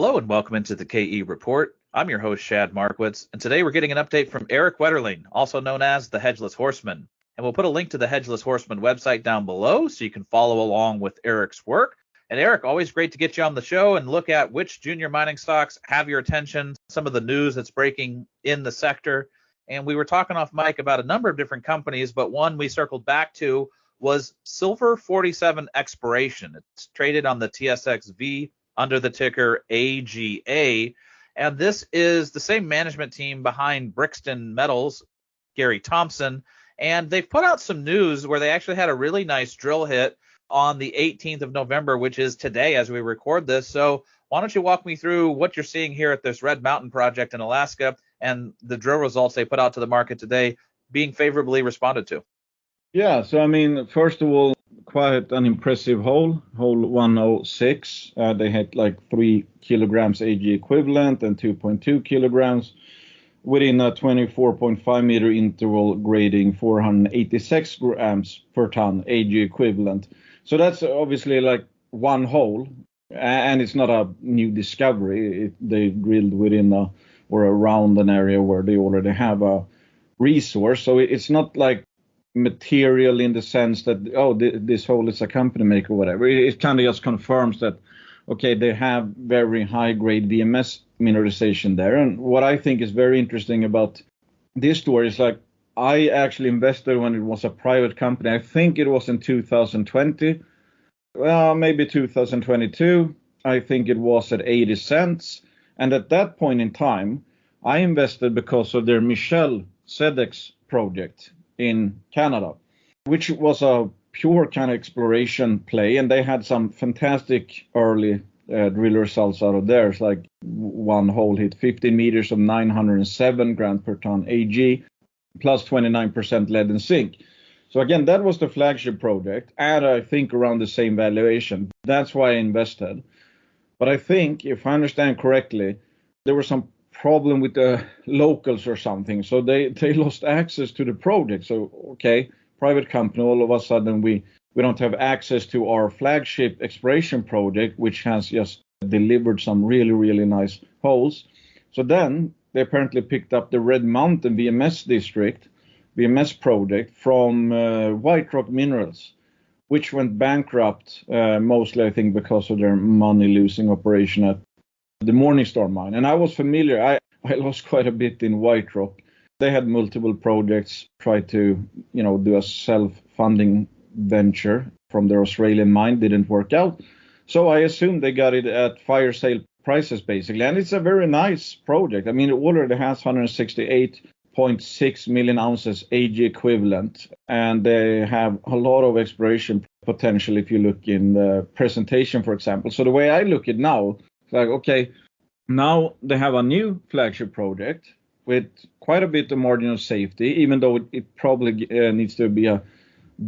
Hello and welcome into the KE Report. I'm your host, Shad Markwitz, and today we're getting an update from Erik Wetterling, also known as the Hedgeless Horseman. And we'll put a link to the Hedgeless Horseman website down below so you can follow along with Erik's work. And Erik, always great to get you on the show and look at which junior mining stocks have your attention, some of the news that's breaking in the sector. And we were talking off mic about a number of different companies, but one we circled back to was Silver47 Exploration. It's traded on the TSXV under the ticker AGA. And this is the same management team behind Brixton Metals, Gary Thompson. And they've put out some news where they actually had a really nice drill hit on the 18th of November, which is today as we record this. So why don't you walk me through what you're seeing here at this Red Mountain project in Alaska and the drill results they put out to the market today being favorably responded to? Yeah, so first of all, quite an impressive hole 106. They had like 3 kilograms AgEq equivalent and 2.2 kilograms within a 24.5 meter interval grading 486 grams per ton AgEq equivalent. So that's obviously like one hole, and it's not a new discovery. They drilled within or around an area where they already have a resource. So it's not like material in the sense that, this hole is a company maker or whatever. It kind of just confirms that, okay, they have very high grade VMS mineralization there. And what I think is very interesting about this story is like, I actually invested when it was a private company. I think it was in 2020, well, maybe 2022. I think it was at 80 cents. And at that point in time, I invested because of their Michel Sedex project in Canada, which was a pure kind of exploration play. And they had some fantastic early drill results out of there. It's like one hole hit 15 meters of 907 grams per ton AG, plus 29% lead and zinc. So again, that was the flagship project, and I think around the same valuation. That's why I invested. But I think, if I understand correctly, there was some problem with the locals or something. So they lost access to the project. So, okay, private company, all of a sudden we don't have access to our flagship exploration project, which has just delivered some really, really nice holes. So then they apparently picked up the Red Mountain VMS project from White Rock Minerals, which went bankrupt, mostly I think because of their money losing operation at the Morningstar mine. And I was familiar. I lost quite a bit in White Rock. They had multiple projects, tried to, do a self-funding venture from their Australian mine, didn't work out. So I assumed they got it at fire sale prices, basically. And it's a very nice project. I mean, it already has 168.6 million ounces AG equivalent. And they have a lot of exploration potential if you look in the presentation, for example. So the way I look at it now, it's like, okay, now they have a new flagship project with quite a bit of margin of safety, even though it probably needs to be a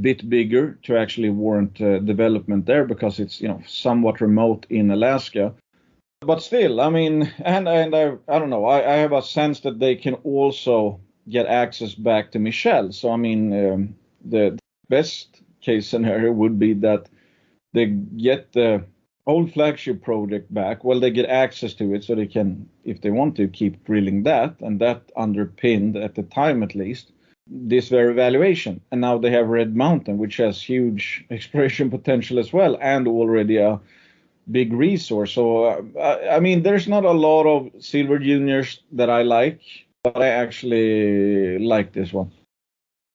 bit bigger to actually warrant development there because it's somewhat remote in Alaska. But still, I mean, and I don't know, I have a sense that they can also get access back to Michel. So I mean, the best case scenario would be that they get the old flagship project back. Well, they get access to it so they can, if they want to, keep drilling that, and that underpinned, at the time at least, this very valuation. And now they have Red Mountain, which has huge exploration potential as well, and already a big resource. So I mean, there's not a lot of silver juniors that I like, but I actually like this one.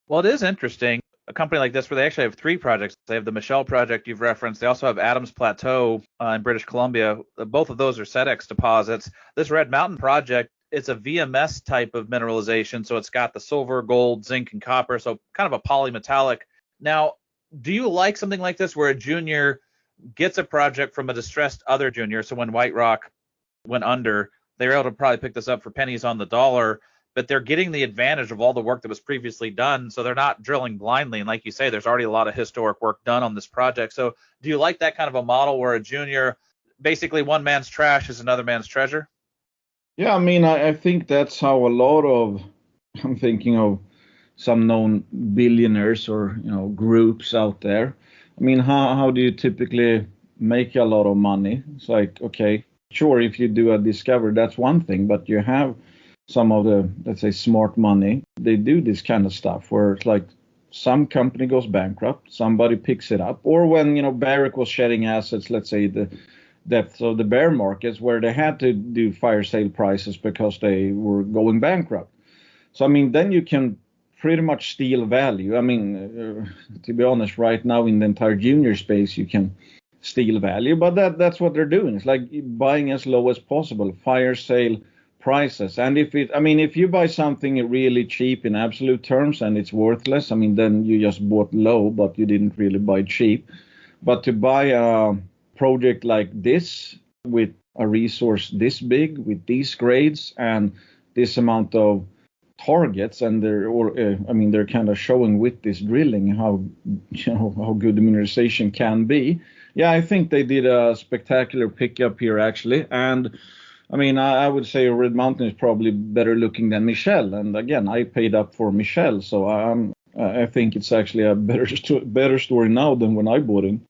Well, it is interesting. A company like this where they actually have 3 projects. They have the Michel project you've referenced. They also have Adams Plateau in British Columbia. Both of those are SEDEX deposits. This Red Mountain project, it's a VMS type of mineralization. So it's got the silver, gold, zinc, and copper. So kind of a polymetallic. Now, do you like something like this where a junior gets a project from a distressed other junior? So when White Rock went under, they were able to probably pick this up for pennies on the dollar, but they're getting the advantage of all the work that was previously done. So they're not drilling blindly. And like you say, there's already a lot of historic work done on this project. So do you like that kind of a model where a junior, basically one man's trash is another man's treasure? Yeah, I mean, I think that's how a lot of, I'm thinking of some known billionaires or, groups out there. I mean, how do you typically make a lot of money? It's like, okay, Sure, if you do a discovery, that's one thing, but you have some of the, let's say, smart money. They do this kind of stuff where it's like some company goes bankrupt, somebody picks it up, or when, Barrick was shedding assets, let's say the depths of the bear markets where they had to do fire sale prices because they were going bankrupt. So, then you can pretty much steal value. To be honest, right now in the entire junior space, you can steal value, but that's what they're doing. It's like buying as low as possible, fire sale prices. And if you buy something really cheap in absolute terms and it's worthless, then you just bought low, but you didn't really buy cheap. But to buy a project like this with a resource this big, with these grades and this amount of targets, and they're kind of showing with this drilling how good the mineralization can be. Yeah, I think they did a spectacular pickup here actually, and I would say Red Mountain is probably better looking than Michelle. And again, I paid up for Michelle, so I think it's actually a better story now than when I bought in.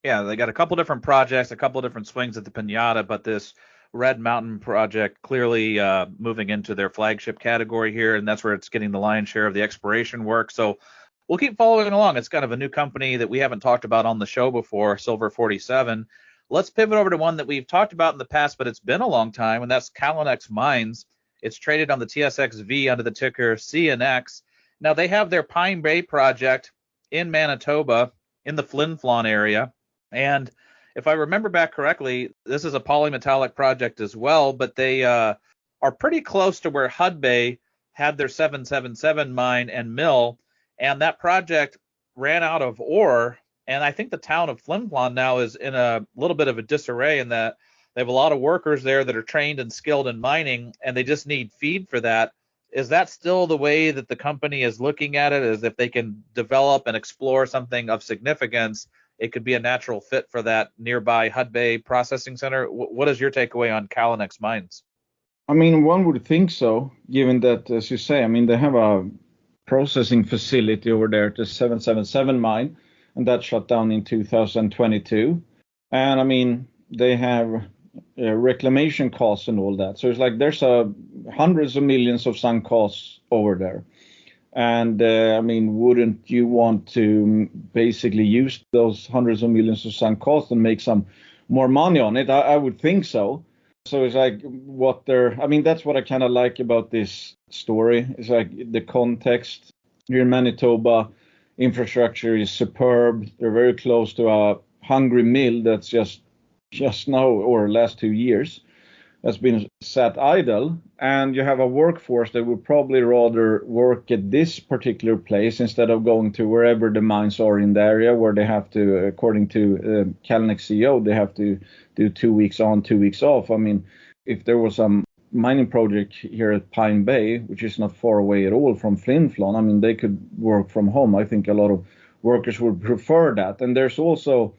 Yeah, they got a couple different projects, a couple different swings at the pinata, but this Red Mountain project clearly moving into their flagship category here, and that's where it's getting the lion's share of the exploration work. So we'll keep following along. It's kind of a new company that we haven't talked about on the show before, Silver47. Let's pivot over to one that we've talked about in the past, but it's been a long time, and that's Callinex Mines. It's traded on the TSXV under the ticker ZnEq. Now, they have their Pine Bay project in Manitoba in the Flin Flon area. And if I remember back correctly, this is a polymetallic project as well, but they are pretty close to where Hudbay had their 777 mine and mill, and that project ran out of ore. And I think the town of Flin Flon now is in a little bit of a disarray in that they have a lot of workers there that are trained and skilled in mining, and they just need feed for that. Is that still the way that the company is looking at it? As if they can develop and explore something of significance, it could be a natural fit for that nearby Hudbay processing center? What is your takeaway on Callinex Mines? One would think so, given that, as you say, they have a processing facility over there at the 777 mine, and that shut down in 2022. And they have reclamation costs and all that. So it's like there's hundreds of millions of sunk costs over there. And wouldn't you want to basically use those hundreds of millions of sunk costs and make some more money on it? I would think so. So it's like that's what I kind of like about this story. It's like the context here in Manitoba, infrastructure is superb. They're very close to a hungry mill that's just now, or last 2 years, that's been sat idle, and you have a workforce that would probably rather work at this particular place instead of going to wherever the mines are in the area, where they have to, according to Callinex CEO, they have to do 2 weeks on, 2 weeks off. If there was a mining project here at Pine Bay, which is not far away at all from Flin Flon, they could work from home. I think a lot of workers would prefer that. And there's also,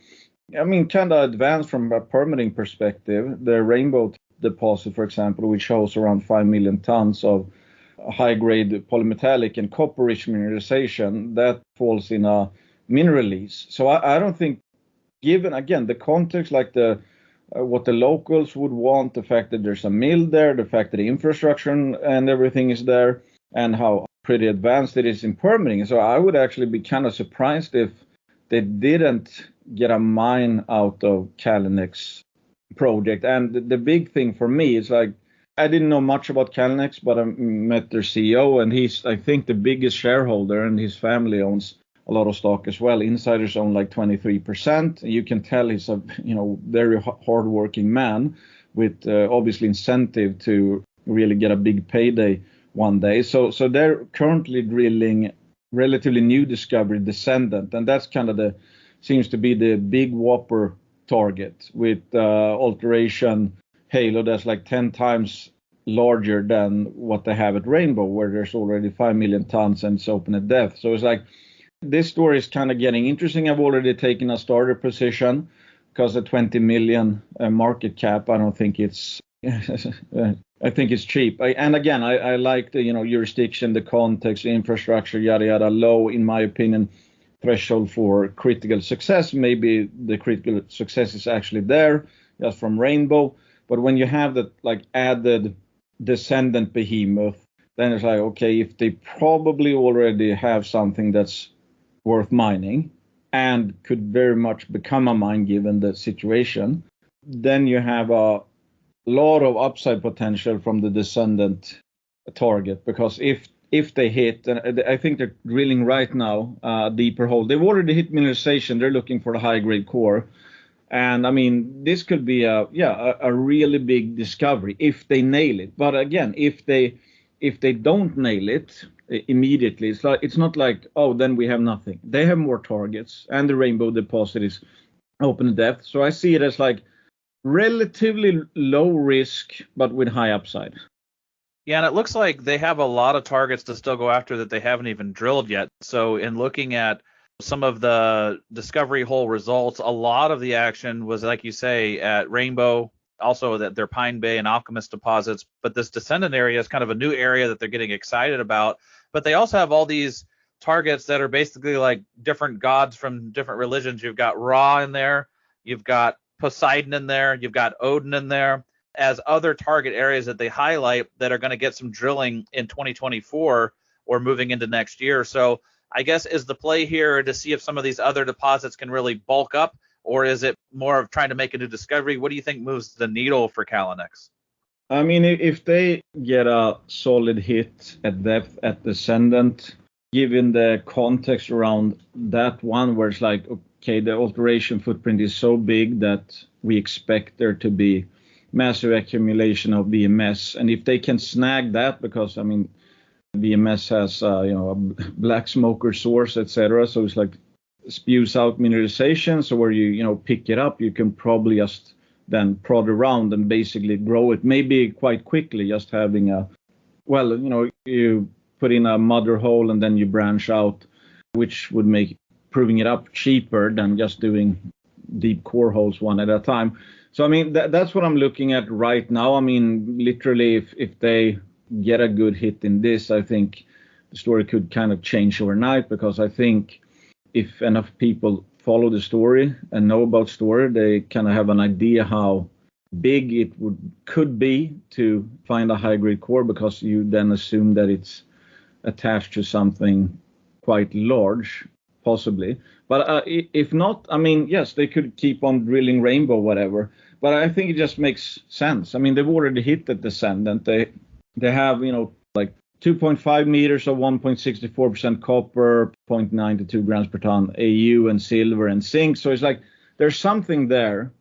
kind of advanced from a permitting perspective, the Rainbow deposit, for example, which shows around 5 million tons of high-grade polymetallic and copper-rich mineralization, that falls in a mineral lease. So I don't think, given, again, the context, like what the locals would want, the fact that there's a mill there, the fact that the infrastructure and everything is there, and how pretty advanced it is in permitting. So I would actually be kind of surprised if they didn't get a mine out of Callinex project. And the big thing for me is, like, I didn't know much about Callinex, but I met their CEO, and he's, I think, the biggest shareholder, and his family owns a lot of stock as well. Insiders own like 23%. You can tell he's a very hardworking man with obviously incentive to really get a big payday one day. So they're currently drilling relatively new discovery, Descendant, and that's kind of seems to be the big whopper target with alteration halo that's like 10 times larger than what they have at Rainbow, where there's already 5 million tons and it's open at depth. So it's like, this story is kind of getting interesting. I've already taken a starter position because at 20 million market cap, I don't think it's, I think it's cheap. I like the, jurisdiction, the context, the infrastructure, yada, yada, low, in my opinion, threshold for critical success. Maybe the critical success is actually there, just from Rainbow. But when you have that like added descendant behemoth, then it's like, okay, if they probably already have something that's worth mining and could very much become a mine given the situation, then you have a lot of upside potential from the descendant target. Because if they hit, and I think they're drilling right now a deeper hole. They've already hit mineralization. They're looking for the high grade core. And I mean, this could be a really big discovery if they nail it. But again, if they don't nail it immediately, it's not like, oh, then we have nothing. They have more targets, and the rainbow deposit is open to depth. So I see it as like relatively low risk, but with high upside. Yeah, and it looks like they have a lot of targets to still go after that they haven't even drilled yet. So in looking at some of the discovery hole results, a lot of the action was, like you say, at Rainbow, also that their Pine Bay and Alchemist deposits. But this descendant area is kind of a new area that they're getting excited about. But they also have all these targets that are basically like different gods from different religions. You've got Ra in there, you've got Poseidon in there, you've got Odin in there, as other target areas that they highlight that are going to get some drilling in 2024 or moving into next year. So I guess is the play here to see if some of these other deposits can really bulk up, or is it more of trying to make a new discovery? What do you think moves the needle for Callinex? I mean, if they get a solid hit at depth at descendant, given the context around that one, where it's like, okay, the alteration footprint is so big that we expect there to be massive accumulation of VMS, and if they can snag that, because I mean, VMS has a black smoker source, etc. So it's like spews out mineralization. So where you pick it up, you can probably just then prod around and basically grow it, maybe quite quickly. Just having you put in a mother hole and then you branch out, which would make proving it up cheaper than just doing deep core holes one at a time. So I mean, that's what I'm looking at right now. I mean, literally, if they get a good hit in this, I think the story could kind of change overnight, because I think if enough people follow the story and know about story, they kind of have an idea how big it could be to find a high grade core, because you then assume that it's attached to something quite large, possibly. But if not, I mean, yes, they could keep on drilling Rainbow, whatever. But I think it just makes sense. I mean, they've already hit the descendant. They have, like 2.5 meters of 1.64% copper, 0.9 to 2 grams per ton AU and silver and zinc. So it's like there's something there.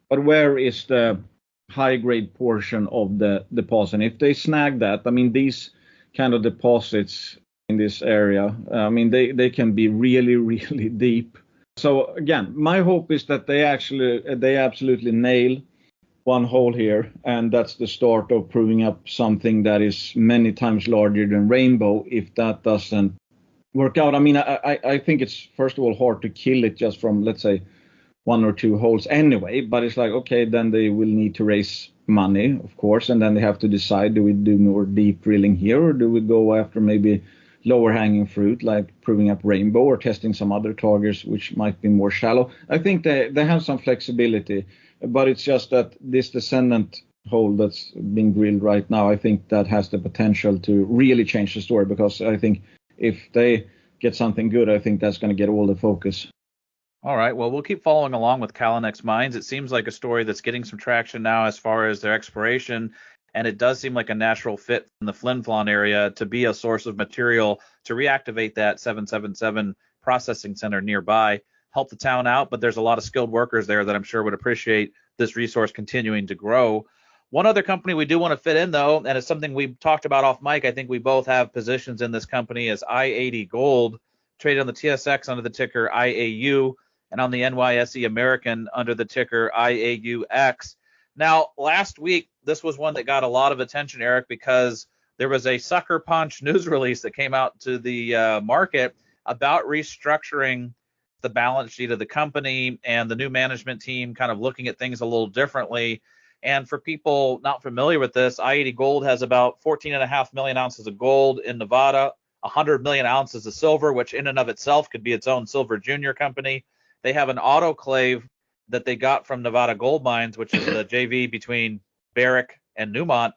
But where is the high grade portion of the deposit? And if they snag that, I mean, these kind of deposits in this area, I mean, they can be really, really deep. So again, my hope is that they absolutely nail one hole here, and that's the start of proving up something that is many times larger than Rainbow. If that doesn't work out, I mean, I think it's first of all hard to kill it just from, let's say, one or two holes anyway. But it's like, okay, then they will need to raise money, of course, and then they have to decide, do we do more deep drilling here, or do we go after maybe lower hanging fruit like proving up Rainbow or testing some other targets which might be more shallow. I think they have some flexibility, but it's just that this descendant hole that's being drilled right now, I think that has the potential to really change the story, because I think if they get something good, I think that's going to get all the focus. All right, well, we'll keep following along with Callinex Mines. It seems like a story that's getting some traction now as far as their exploration, and it does seem like a natural fit in the Flin area to be a source of material to reactivate that 777 processing center nearby, help the town out, but there's a lot of skilled workers there that I'm sure would appreciate this resource continuing to grow. One other company we do want to fit in, though, and it's something we talked about off mic, I think we both have positions in this company, is I80 Gold, traded on the TSX under the ticker IAU, and on the NYSE American under the ticker IAUX. Now, last week, this was one that got a lot of attention, Erik, because there was a sucker punch news release that came out to the market about restructuring the balance sheet of the company and the new management team kind of looking at things a little differently. And for people not familiar with this, I80 Gold has about 14.5 million ounces of gold in Nevada, 100 million ounces of silver, which in and of itself could be its own silver junior company. They have an autoclave that they got from Nevada Gold Mines, which is the JV between Barrick, and Newmont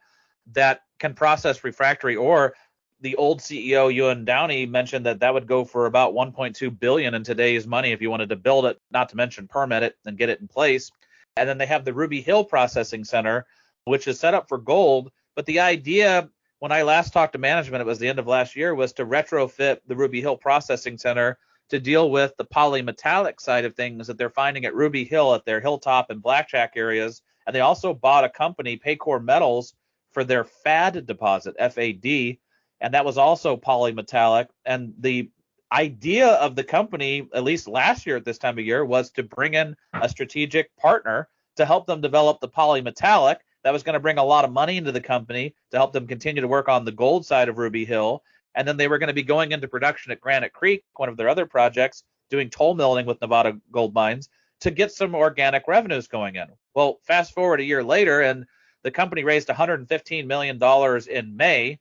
that can process refractory ore. The old CEO, Ewan Downey, mentioned that that would go for about $1.2 billion in today's money if you wanted to build it, not to mention permit it and get it in place. And then they have the Ruby Hill Processing Center, which is set up for gold. But the idea, when I last talked to management, it was the end of last year, was to retrofit the Ruby Hill Processing Center to deal with the polymetallic side of things that they're finding at Ruby Hill at their Hilltop and Blackjack areas. And they also bought a company, Paycore Metals, for their FAD deposit, FAD, and that was also polymetallic. And the idea of the company, at least last year at this time of year, was to bring in a strategic partner to help them develop the polymetallic. That was going to bring a lot of money into the company to help them continue to work on the gold side of Ruby Hill. And then they were going to be going into production at Granite Creek, one of their other projects, doing toll milling with Nevada Gold Mines to get some organic revenues going in. Well, fast forward a year later, and the company raised $115 million in May.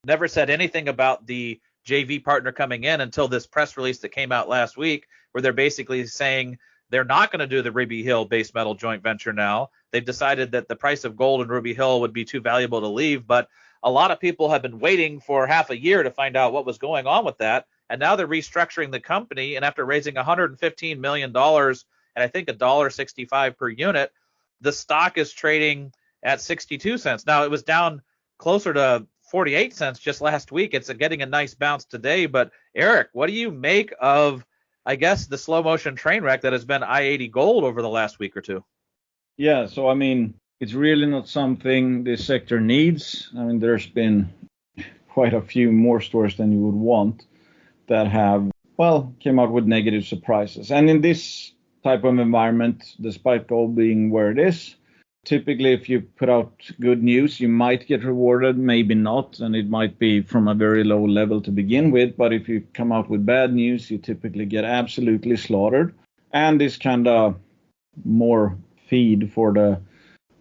Never said anything about the JV partner coming in until this press release that came out last week, where they're basically saying they're not going to do the Ruby Hill base metal joint venture now. They've decided that the price of gold in Ruby Hill would be too valuable to leave, but a lot of people have been waiting for half a year to find out what was going on with that, and now they're restructuring the company, and after raising $115 million and I think $1.65 per unit, the stock is trading at 62 cents. Now, it was down closer to 48 cents just last week. It's getting a nice bounce today. But Erik, what do you make of, I guess, the slow motion train wreck that has been I-80 Gold over the last week or two? Yeah, so I mean, it's really not something this sector needs. I mean, there's been quite a few more stores than you would want that have, well, came out with negative surprises. And in this type of environment, despite gold being where it is, typically, if you put out good news, you might get rewarded, maybe not, and it might be from a very low level to begin with. But if you come out with bad news, you typically get absolutely slaughtered. And this kind of more feed for the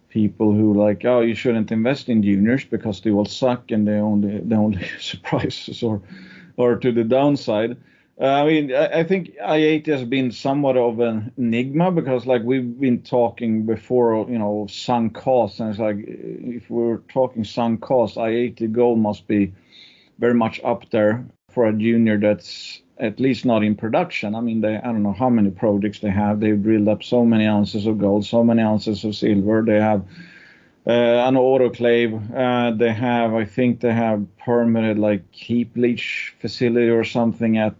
people who like, oh, you shouldn't invest in juniors because they will suck and they only surprises or to the downside. I mean, I think I-80 has been somewhat of an enigma because, like, we've been talking before, sunk costs. And it's like, if we're talking sunk costs, I-80 Gold must be very much up there for a junior that's at least not in production. I mean, I don't know how many projects they have. They've drilled up so many ounces of gold, so many ounces of silver. They have an autoclave. I think they have permitted like heap leach facility or something at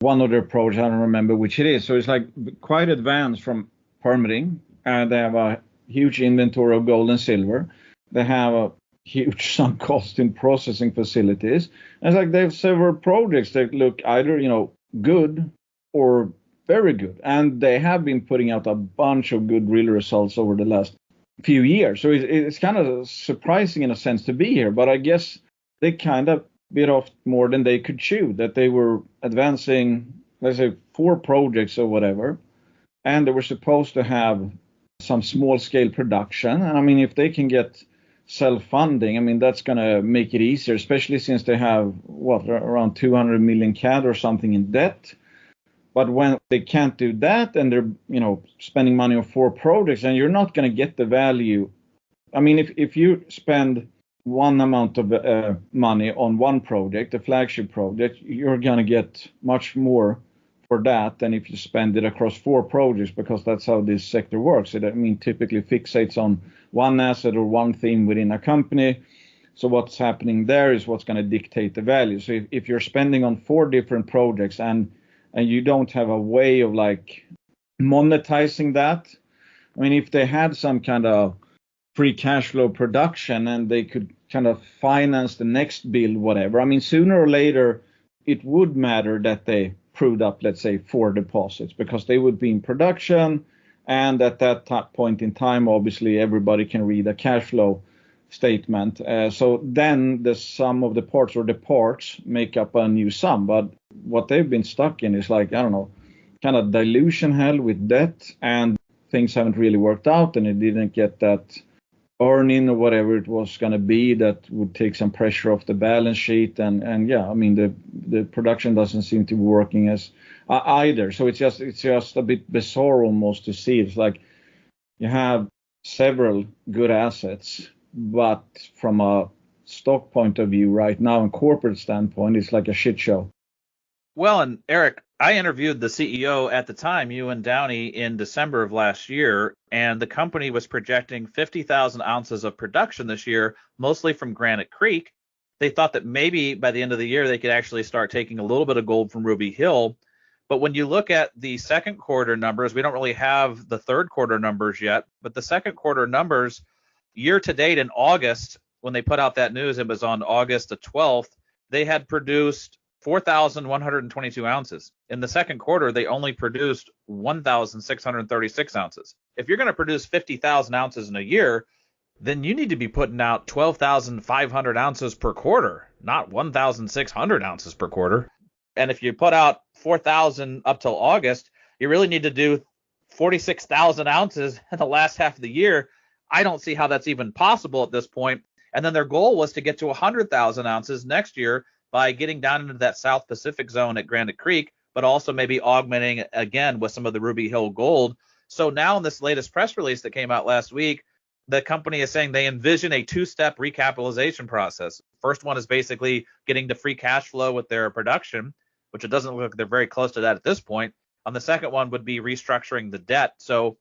one of their projects. I don't remember which it is. So it's like quite advanced from permitting. They have a huge inventory of gold and silver. They have a huge sunk cost in processing facilities. And it's like they have several projects that look either, good or very good. And they have been putting out a bunch of good drill results over the last few years. So it's kind of surprising in a sense to be here, but I guess they kind of bit off more than they could chew, that they were advancing, let's say, 4 projects or whatever, and they were supposed to have some small scale production. And I mean, if they can get self-funding, I mean, that's going to make it easier, especially since they have, around 200 million CAD or something in debt. But when they can't do that and they're, spending money on 4 projects, and you're not going to get the value. I mean, if you spend one amount of money on one project, a flagship project, you're going to get much more for that than if you spend it across 4 projects, because that's how this sector works. Typically fixates on one asset or one theme within a company. So what's happening there is what's going to dictate the value. So if you're spending on 4 different projects and you don't have a way of like monetizing that. I mean, if they had some kind of free cash flow production and they could kind of finance the next build, whatever. I mean, sooner or later, it would matter that they proved up, let's say, 4 deposits, because they would be in production. And at that point in time, obviously, everybody can read a cash flow statement. So then the sum of the parts, or the parts, make up a new sum. But what they've been stuck in is like, I don't know, kind of dilution hell with debt, and things haven't really worked out, and it didn't get that earning or whatever it was going to be that would take some pressure off the balance sheet. And yeah, I mean, the production doesn't seem to be working as either. So it's just a bit bizarre almost to see. It's like you have several good assets, but from a stock point of view right now and corporate standpoint, it's like a shit show. Well, and Erik, I interviewed the CEO at the time, Ewan Downey, in December of last year, and the company was projecting 50,000 ounces of production this year, mostly from Granite Creek. They thought that maybe by the end of the year they could actually start taking a little bit of gold from Ruby Hill. But when you look at the second quarter numbers, we don't really have the third quarter numbers yet, but the second quarter numbers year to date in August, when they put out that news, it was on August the 12th, they had produced 4,122 ounces. In the second quarter, they only produced 1,636 ounces. If you're going to produce 50,000 ounces in a year, then you need to be putting out 12,500 ounces per quarter, not 1,600 ounces per quarter. And if you put out 4,000 up till August, you really need to do 46,000 ounces in the last half of the year. I don't see how that's even possible at this point. And then their goal was to get to 100,000 ounces next year by getting down into that South Pacific zone at Granite Creek, but also maybe augmenting again with some of the Ruby Hill gold. So now in this latest press release that came out last week, the company is saying they envision a two-step recapitalization process. First one is basically getting to free cash flow with their production, which it doesn't look like they're very close to that at this point. On the second one would be restructuring the debt. So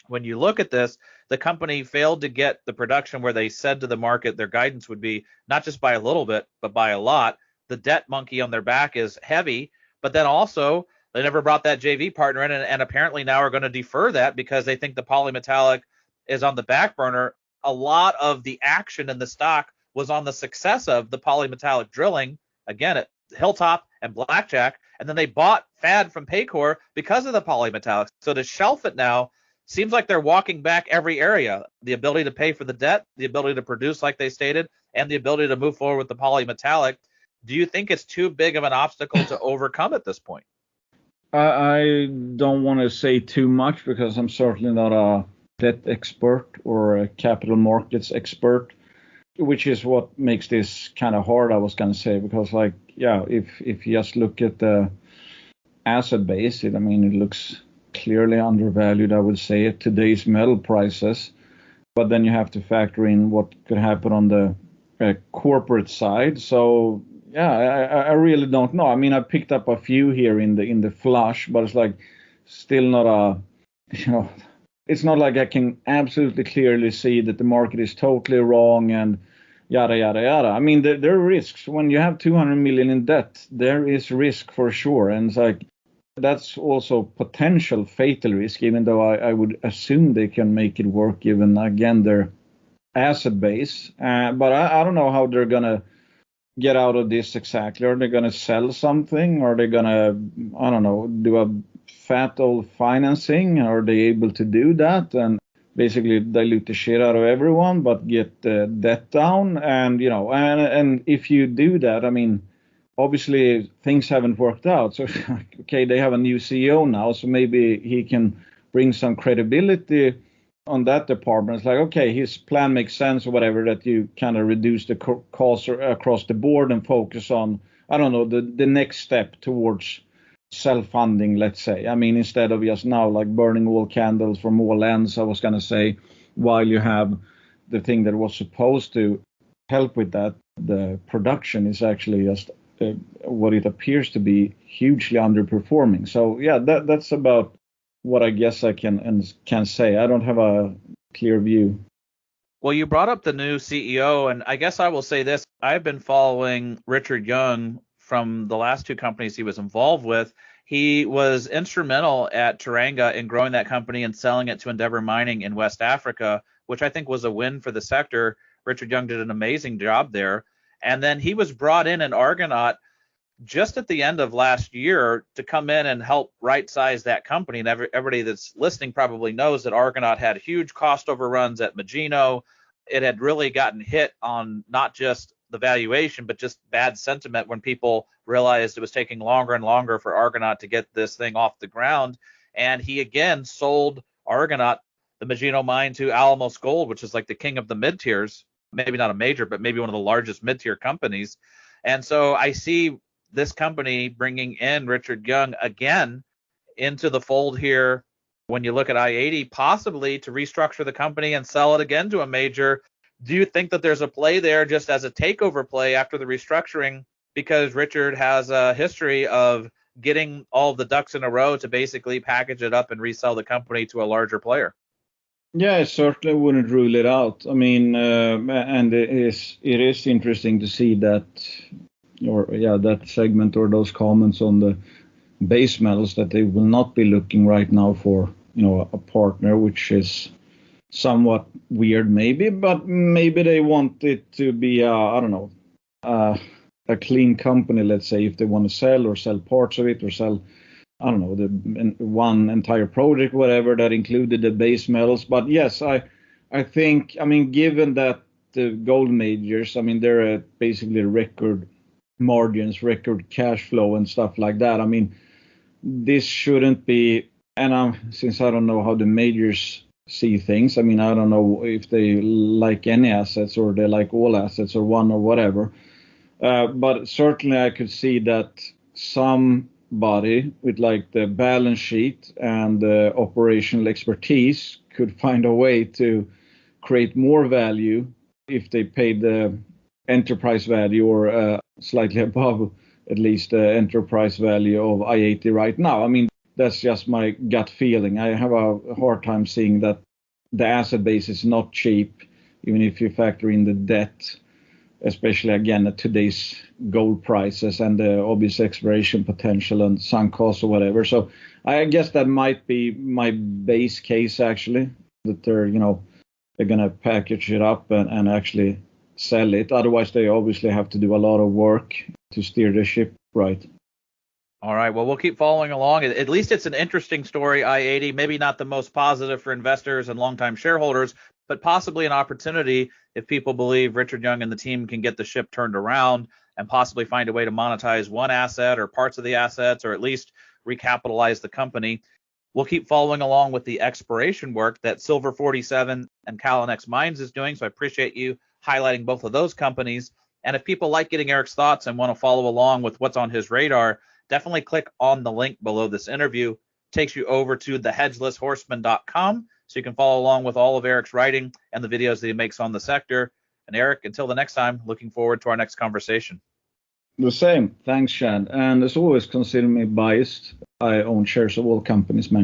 when you look at this, the company failed to get the production where they said to the market their guidance would be, not just by a little bit, but by a lot. The debt monkey on their back is heavy, but then also they never brought that JV partner in, and apparently now are going to defer that because they think the polymetallic is on the back burner. A lot of the action in the stock was on the success of the polymetallic drilling, again, at Hilltop and Blackjack, and then they bought FAD from Paycore because of the polymetallic. So to shelf it now seems like they're walking back every area, the ability to pay for the debt, the ability to produce like they stated, and the ability to move forward with the polymetallic. Do you think it's too big of an obstacle to overcome at this point? I don't want to say too much because I'm certainly not a debt expert or a capital markets expert, which is what makes this kind of hard, I was going to say, because if you just look at the asset base, it looks clearly undervalued, I would say, at today's metal prices. But then you have to factor in what could happen on the corporate side. So I really don't know. I picked up a few here in the flush, but it's still not it's not like I can absolutely clearly see that the market is totally wrong and yada, yada, yada. There are risks. When you have 200 million in debt, there is risk for sure. And it's that's also potential fatal risk, even though I would assume they can make it work given, again, their asset base. But I don't know how they're going to get out of this exactly. Are they going to sell something? Are they going to, I don't know, do a fat old financing? Are they able to do that and basically dilute the shit out of everyone, but get the debt down? And, and if you do that, obviously things haven't worked out. So, okay, they have a new CEO now, so maybe he can bring some credibility on that department. It's okay, his plan makes sense or whatever, that you kind of reduce the costs across the board and focus on, I don't know, the next step towards self-funding, let's say. Instead of just now burning all candles from all ends, I was going to say, while you have the thing that was supposed to help with that, the production is actually just what it appears to be hugely underperforming. So that's about what I guess I can say. I don't have a clear view. Well, you brought up the new CEO, and I guess I will say this. I've been following Richard Young from the last two companies he was involved with. He was instrumental at Teranga in growing that company and selling it to Endeavour Mining in West Africa, which I think was a win for the sector. Richard Young did an amazing job there. And then he was brought in Argonaut just at the end of last year to come in and help right-size that company. And everybody that's listening probably knows that Argonaut had huge cost overruns at Magino. It had really gotten hit on not just the valuation, but just bad sentiment when people realized it was taking longer and longer for Argonaut to get this thing off the ground. And he again sold Argonaut, the Magino mine, to Alamos Gold, which is like the king of the mid-tiers, maybe not a major, but maybe one of the largest mid-tier companies. And so I see this company bringing in Richard Young again into the fold here when you look at I-80 possibly to restructure the company and sell it again to a major. Do you think that there's a play there just as a takeover play after the restructuring, because Richard has a history of getting all the ducks in a row to basically package it up and resell the company to a larger player? Yeah, I certainly wouldn't rule it out. I mean, and it is interesting to see that, that segment or those comments on the base metals, that they will not be looking right now for, a partner, which is somewhat weird maybe, but maybe they want it to be, a clean company, let's say, if they want to sell parts of it, or sell, the one entire project, whatever, that included the base metals. But yes, I think, given that the gold majors, they're at basically record margins, record cash flow and stuff like that. This shouldn't be, and since I don't know how the majors see things, I don't know if they like any assets or they like all assets or one or whatever. But certainly I could see that somebody with like the balance sheet and the operational expertise could find a way to create more value if they paid the enterprise value, or slightly above at least the enterprise value of I-80 right now. That's just my gut feeling. I have a hard time seeing that the asset base is not cheap, even if you factor in the debt, especially again at today's gold prices and the obvious exploration potential and sunk costs or whatever. So I guess that might be my base case, actually, that they're going to package it up and actually sell it. Otherwise, they obviously have to do a lot of work to steer the ship right. All right. Well, we'll keep following along. At least it's an interesting story, I-80. Maybe not the most positive for investors and longtime shareholders, but possibly an opportunity if people believe Richard Young and the team can get the ship turned around and possibly find a way to monetize one asset or parts of the assets, or at least recapitalize the company. We'll keep following along with the exploration work that Silver47 and Callinex Mines is doing. So I appreciate you highlighting both of those companies. And if people like getting Erik's thoughts and want to follow along with what's on his radar, definitely click on the link below this interview. It takes you over to thehedgelesshorseman.com, so you can follow along with all of Erik's writing and the videos that he makes on the sector. And Erik, until the next time, looking forward to our next conversation. The same. Thanks, Chad. And as always, consider me biased. I own shares of all companies mentioned.